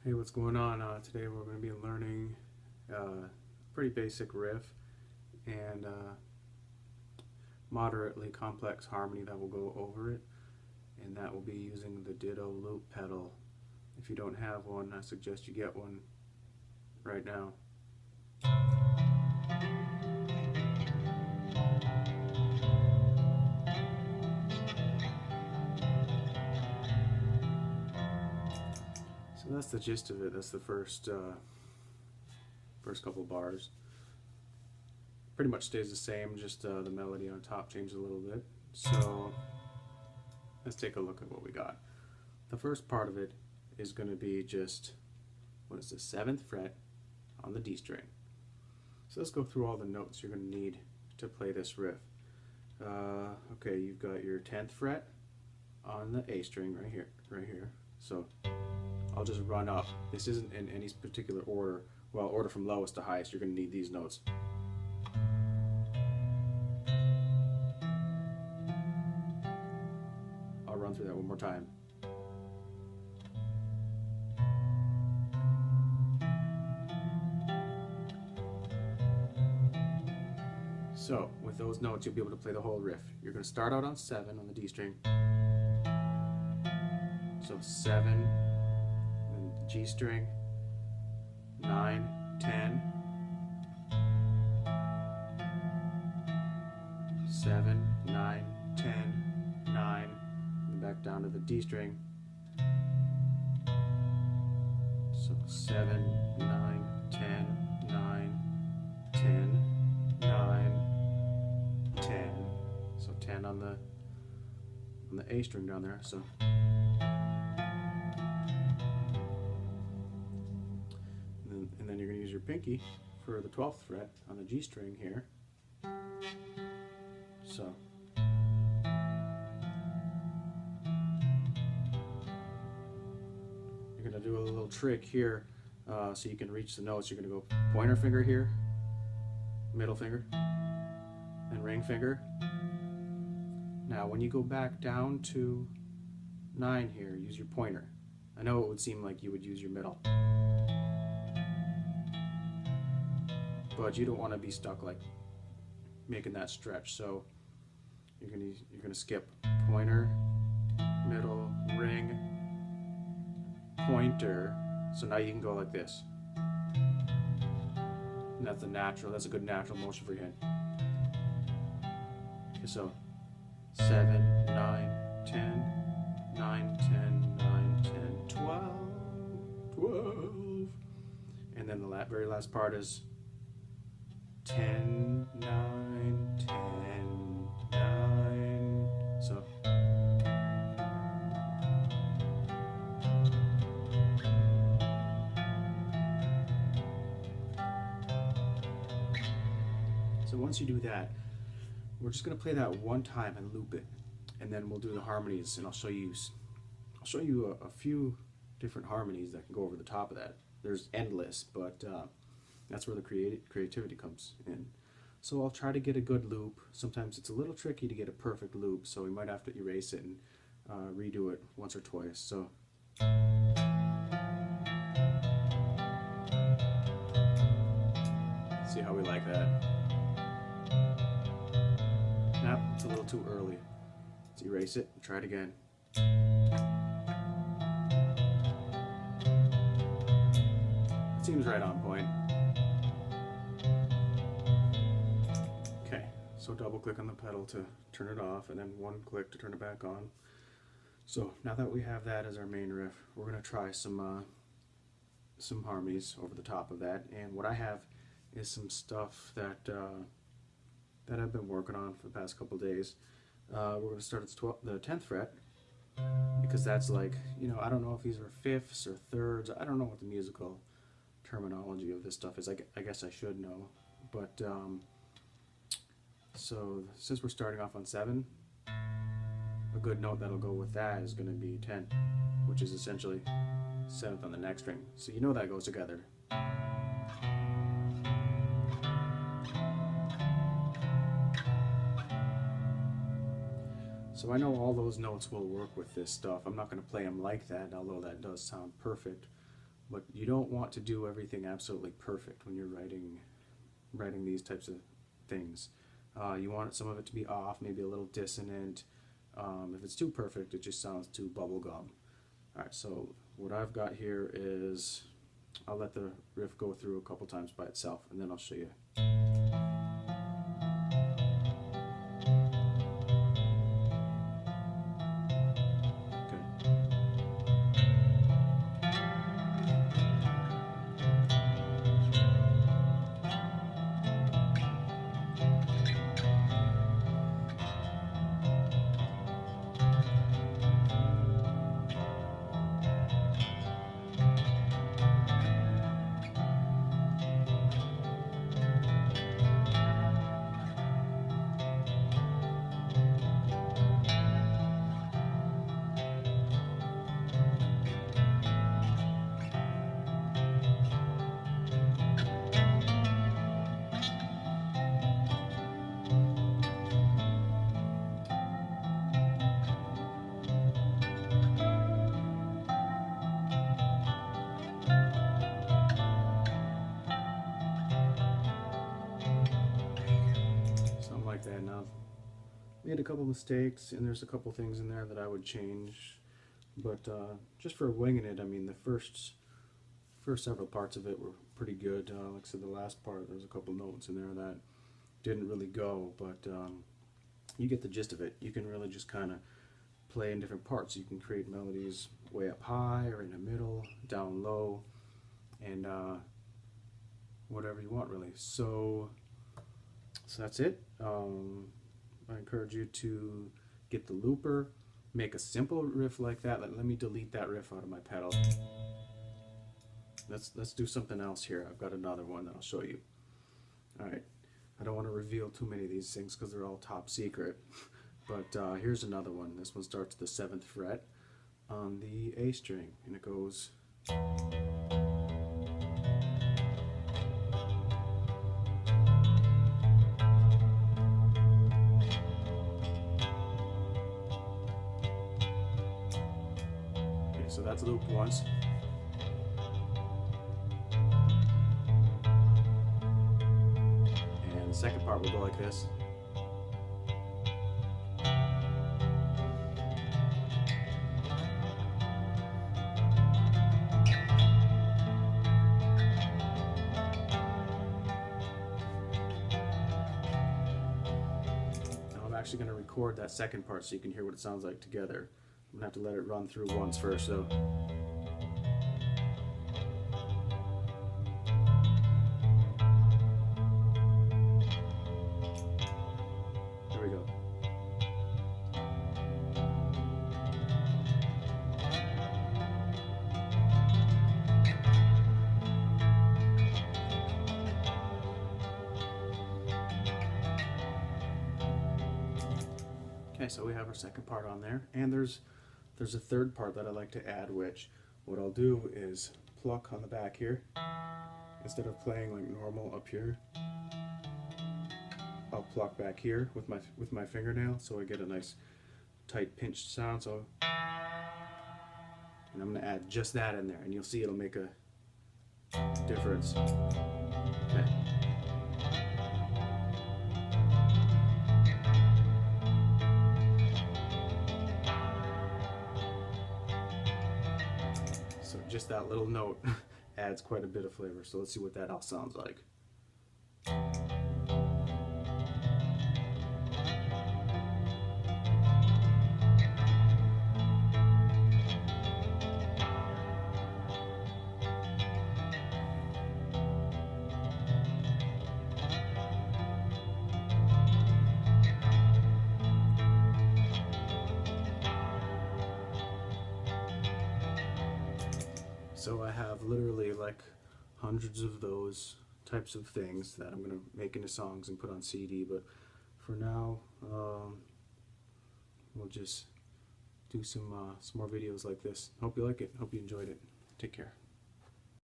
Hey, what's going on? Today we're going to be learning a pretty basic riff and moderately complex harmony that will go over it, and that will be using the Ditto loop pedal. If you don't have one, I suggest you get one right now. So that's the gist of it. That's the first couple bars. Pretty much stays the same, just the melody on top changes a little bit. So let's take a look at what we got. The first part of it is going to be just, what is the 7th fret on the D string. So let's go through all the notes you're going to need to play this riff. Okay, you've got your 10th fret on the A string right here. So I'll just run up. This isn't in any particular order. Well, order from lowest to highest. You're going to need these notes. I'll run through that one more time. So with those notes, you'll be able to play the whole riff. You're going to start out on 7 on the D string. So 7, and the G string, 9, 10, 7, 9, 10, 9, and back down to the D string. So 7, 9, 10, 9, 10, 9, 10. So 10 on the A string down there. So and then you're going to use your pinky for the 12th fret on the G string here. So you're going to do a little trick here so you can reach the notes. You're going to go pointer finger here, middle finger, and ring finger. Now when you go back down to 9 here, use your pointer. I know it would seem like you would use your middle, but you don't want to be stuck like making that stretch. So you're gonna skip pointer, middle, ring, pointer. So now you can go like this. And that's a good natural motion for your hand. Okay, so 7, 9, 10, 9, 10, 9, 10, 12, 12. And then the very last part is 10, 9, 10, 9. So once you do that, we're just going to play that one time and loop it, and then we'll do the harmonies, and I'll show you a few different harmonies that can go over the top of that. There's endless, but that's where the creativity comes in. So I'll try to get a good loop. Sometimes it's a little tricky to get a perfect loop, so we might have to erase it and redo it once or twice. So see how we like that. Nope, it's a little too early. Let's erase it and try it again. It seems right on point. Okay, so double click on the pedal to turn it off, and then one click to turn it back on. So now that we have that as our main riff, we're going to try some harmonies over the top of that. And what I have is some stuff that I've been working on for the past couple days. We're going to start at the 10th fret, because that's like, I don't know if these are fifths or thirds. I don't know what the musical terminology of this stuff is. I guess I should know. But so since we're starting off on 7, a good note that'll go with that is going to be 10, which is essentially 7th on the next string. So you know that goes together. So I know all those notes will work with this stuff. I'm not going to play them like that, although that does sound perfect. But you don't want to do everything absolutely perfect when you're writing these types of things. You want some of it to be off, maybe a little dissonant. If it's too perfect, it just sounds too bubblegum. Alright, so what I've got here is, I'll let the riff go through a couple times by itself, and then I'll show you. Something like that. Now, made a couple mistakes, and there's a couple things in there that I would change, but just for winging it, I mean, the first several parts of it were pretty good. Like I said, the last part, there's a couple notes in there that didn't really go, but you get the gist of it. You can really just kind of play in different parts. You can create melodies way up high, or in the middle, down low, and whatever you want, really. So that's it. I encourage you to get the looper, make a simple riff like that. Let me delete that riff out of my pedal. Let's do something else here. I've got another one that I'll show you. Alright, I don't want to reveal too many of these things because they're all top secret, but here's another one. This one starts the 7th fret on the A string, and it goes. Okay, so that's looped once. The second part will go like this. Now I'm actually going to record that second part so you can hear what it sounds like together. I'm going to have to let it run through once first, so. Okay, so we have our second part on there, and there's a third part that I like to add, which what I'll do is pluck on the back here. Instead of playing like normal up here, I'll pluck back here with my fingernail, so I get a nice tight pinched sound. So, and I'm going to add just that in there, and you'll see it'll make a difference. Okay. So just that little note adds quite a bit of flavor. So let's see what that all sounds like. So I have literally like hundreds of those types of things that I'm going to make into songs and put on CD, but for now we'll just do some more videos like this. Hope you like it. Hope you enjoyed it. Take care.